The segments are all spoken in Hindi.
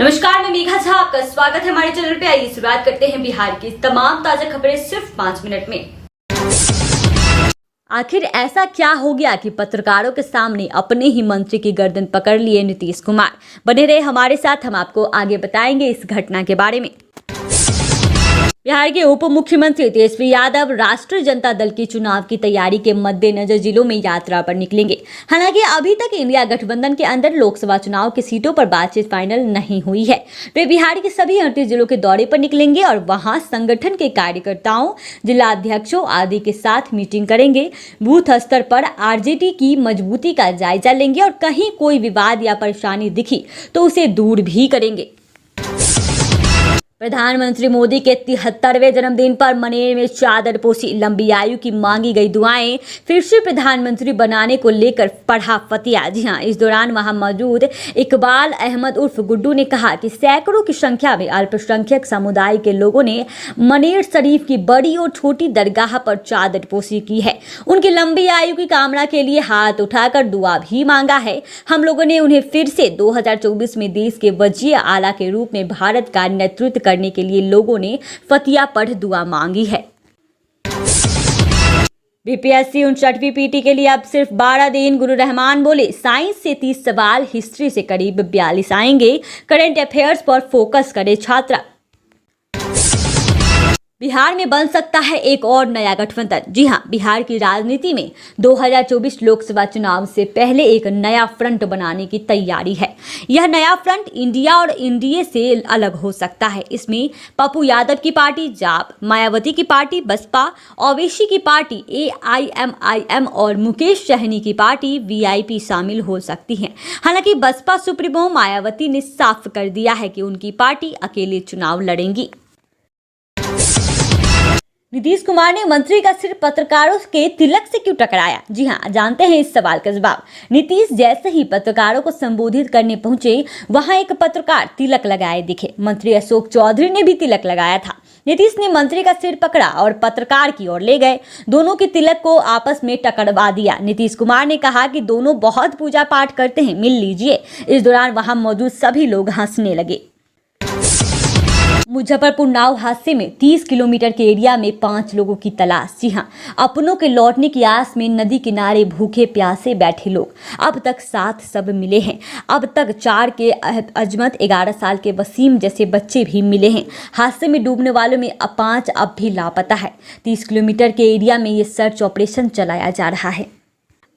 नमस्कार, मैं मेघा झा, आपका स्वागत है हमारे चैनल पे। आइए शुरुआत करते हैं बिहार की तमाम ताजा खबरें सिर्फ 5 मिनट में। आखिर ऐसा क्या हो गया कि पत्रकारों के सामने अपने ही मंत्री की गर्दन पकड़ लिए नीतीश कुमार। बने रहे हमारे साथ, हम आपको आगे बताएंगे इस घटना के बारे में। बिहार के उप मुख्यमंत्री तेजस्वी यादव राष्ट्रीय जनता दल की चुनाव की तैयारी के मद्देनजर जिलों में यात्रा पर निकलेंगे। हालांकि अभी तक इंडिया गठबंधन के अंदर लोकसभा चुनाव की सीटों पर बातचीत फाइनल नहीं हुई है। वे बिहार के सभी 38 जिलों के दौरे पर निकलेंगे और वहां संगठन के कार्यकर्ताओं, जिला अध्यक्षों आदि के साथ मीटिंग करेंगे। बूथ स्तर पर आरजेडी की मजबूती का जायजा लेंगे और कहीं कोई विवाद या परेशानी दिखी तो उसे दूर भी करेंगे। प्रधानमंत्री मोदी के 73वें जन्मदिन पर मनेर में चादर पोसी लंबी आयु की मांगी गई दुआएं फिर से प्रधानमंत्री बनाने को लेकर पढ़ा फतिया। जी हां, इस दौरान वहां मौजूद इकबाल अहमद उर्फ गुड्डू ने कहा कि सैकड़ों की संख्या में अल्पसंख्यक समुदाय के लोगों ने मनेर शरीफ की बड़ी और छोटी दरगाह पर चादर पोसी की है। उनकी लंबी आयु की कामना के लिए हाथ उठाकर दुआ भी मांगा है। हम लोगों ने उन्हें फिर से 2024 में देश के वजीर आला के रूप में भारत का नेतृत्व करने के लिए लोगों ने फतिया पढ़ दुआ मांगी है। बीपीएससी 59वीं पीटी के लिए अब सिर्फ 12 दिन। गुरु रहमान बोले, साइंस से 30 सवाल, हिस्ट्री से करीब 42 आएंगे। करंट अफेयर्स पर फोकस करे छात्रा। बिहार में बन सकता है एक और नया गठबंधन। जी हां, बिहार की राजनीति में 2024 लोकसभा चुनाव से पहले एक नया फ्रंट बनाने की तैयारी है। यह नया फ्रंट इंडिया और एनडीए से अलग हो सकता है। इसमें पप्पू यादव की पार्टी जाप, मायावती की पार्टी बसपा, ओवैसी की पार्टी एआईएमआईएम और मुकेश सहनी की पार्टी वीआईपी शामिल हो सकती हैं। हालांकि बसपा सुप्रीमो मायावती ने साफ कर दिया है कि उनकी पार्टी अकेले चुनाव लड़ेंगी। नीतीश कुमार ने मंत्री का सिर पत्रकारों के तिलक से क्यों टकराया? जी हां, जानते हैं इस सवाल का जवाब। नीतीश जैसे ही पत्रकारों को संबोधित करने पहुंचे, वहां एक पत्रकार तिलक लगाए दिखे। मंत्री अशोक चौधरी ने भी तिलक लगाया था। नीतीश ने मंत्री का सिर पकड़ा और पत्रकार की ओर ले गए। दोनों के तिलक को आपस में टकरवा दिया। नीतीश कुमार ने कहा कि दोनों बहुत पूजा पाठ करते हैं, मिल लीजिए। इस दौरान वहां मौजूद सभी लोग हंसने लगे। मुजफ्फरपुर नाव हादसे में 30 किलोमीटर के एरिया में 5 लोगों की तलाश। जी हां, अपनों के लौटने की आस में नदी किनारे भूखे प्यासे बैठे लोग। अब तक 7 शव मिले हैं। अब तक 4 के अजमत, 11 साल के वसीम जैसे बच्चे भी मिले हैं। हादसे में डूबने वालों में 5 अब भी लापता है। 30 किलोमीटर के एरिया में ये सर्च ऑपरेशन चलाया जा रहा है।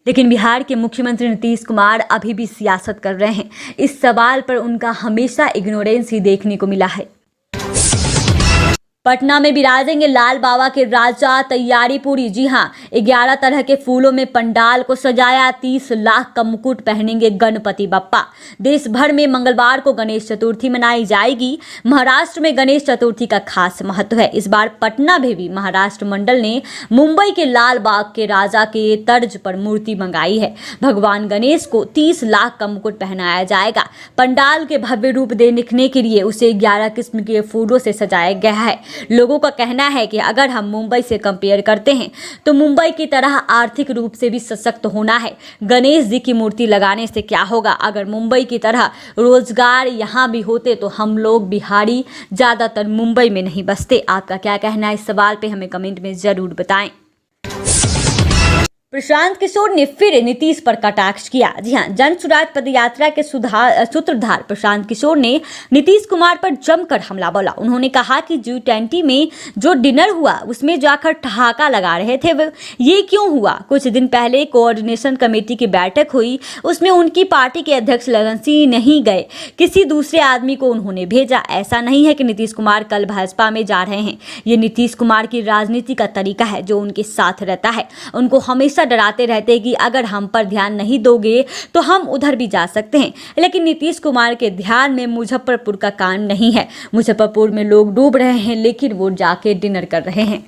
लेकिन बिहार के मुख्यमंत्री नीतीश कुमार अभी भी सियासत कर रहे हैं। इस सवाल पर उनका हमेशा इग्नोरेंस ही देखने को मिला है। पटना में विराजेंगे लाल बाबा के राजा, तैयारी पूरी। जी हां, 11 तरह के फूलों में पंडाल को सजाया। 30 लाख का मुकुट पहनेंगे गणपति बप्पा। देश भर में मंगलवार को गणेश चतुर्थी मनाई जाएगी। महाराष्ट्र में गणेश चतुर्थी का खास महत्व है। इस बार पटना में भी महाराष्ट्र मंडल ने मुंबई के लाल बाग के राजा के तर्ज पर मूर्ति मंगाई है। भगवान गणेश को 30 लाख का मुकुट पहनाया जाएगा। पंडाल के भव्य रूप देखने के लिए उसे 11 किस्म के फूलों से सजाया गया है। लोगों का कहना है कि अगर हम मुंबई से कंपेयर करते हैं तो मुंबई की तरह आर्थिक रूप से भी सशक्त होना है। गणेश जी की मूर्ति लगाने से क्या होगा? अगर मुंबई की तरह रोजगार यहाँ भी होते तो हम लोग बिहारी ज्यादातर मुंबई में नहीं बसते। आपका क्या कहना है इस सवाल पे? हमें कमेंट में जरूर बताएं। प्रशांत किशोर ने फिर नीतीश पर कटाक्ष किया। जी हां, जन सुराज पदयात्रा के सूत्रधार प्रशांत किशोर ने नीतीश कुमार पर जमकर हमला बोला। उन्होंने कहा कि G20 में जो डिनर हुआ उसमें जाकर ठहाका लगा रहे थे ये क्यों हुआ? कुछ दिन पहले कोऑर्डिनेशन कमेटी की बैठक हुई, उसमें उनकी पार्टी के अध्यक्ष ललन सिंह नहीं गए, किसी दूसरे आदमी को उन्होंने भेजा। ऐसा नहीं है कि नीतीश कुमार कल भाजपा में जा रहे हैं। ये नीतीश कुमार की राजनीति का तरीका है जो उनके साथ रहता है। उनको हमेशा डराते रहते कि अगर हम पर ध्यान नहीं दोगे तो हम उधर भी जा सकते हैं। लेकिन नीतीश कुमार के ध्यान में मुजफ्फरपुर का कांड नहीं है। मुजफ्फरपुर में लोग डूब रहे हैं लेकिन वो जाके डिनर कर रहे हैं।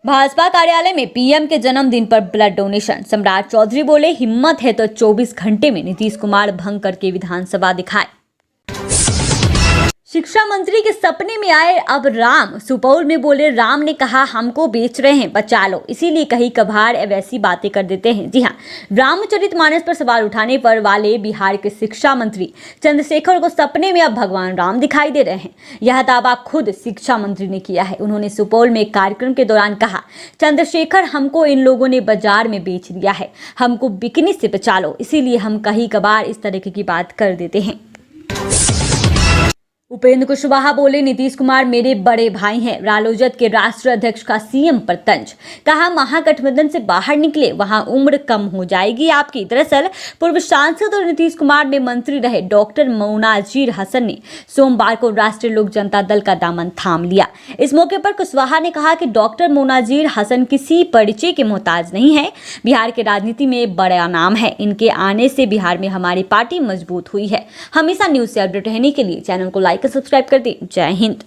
भाजपा कार्यालय में पीएम के जन्मदिन पर ब्लड डोनेशन। सम्राट चौधरी बोले, हिम्मत है तो 24 घंटे में नीतीश कुमार भंग करके विधानसभा दिखाए। शिक्षा मंत्री के सपने में आए अब राम। सुपौल में बोले राम ने कहा हमको बेच रहे हैं, बचा लो, इसीलिए कहीं कभार वैसी बातें कर देते हैं। जी हाँ, रामचरितमानस पर सवाल उठाने पर वाले बिहार के शिक्षा मंत्री चंद्रशेखर को सपने में अब भगवान राम दिखाई दे रहे हैं। यह दावा खुद शिक्षा मंत्री ने किया है। उन्होंने सुपौल में एक कार्यक्रम के दौरान कहा, चंद्रशेखर हमको इन लोगों ने बाजार में बेच दिया है, हमको बिकने से बचा लो, इसीलिए हम कहीं कभार इस तरह की बात कर देते हैं। उपेंद्र कुशवाहा बोले नीतीश कुमार मेरे बड़े भाई हैं। रालोजद के राष्ट्रीय अध्यक्ष का सीएम पर तंज, कहा महागठबंधन से बाहर निकले, वहां उम्र कम हो जाएगी आपकी। दरअसल पूर्व सांसद और नीतीश कुमार में मंत्री रहे डॉक्टर मोनाजिर हसन ने सोमवार को राष्ट्रीय लोक जनता दल का दामन थाम लिया। इस मौके पर कुशवाहा ने कहा कि डॉक्टर मोनाजिर हसन किसी परिचय के मोहताज नहीं है, बिहार के राजनीति में बड़ा नाम है, इनके आने से बिहार में हमारी पार्टी मजबूत हुई है। हमेशा न्यूज से अपडेट रहने के लिए चैनल को लाइक सब्सक्राइब कर दें। जय हिंद।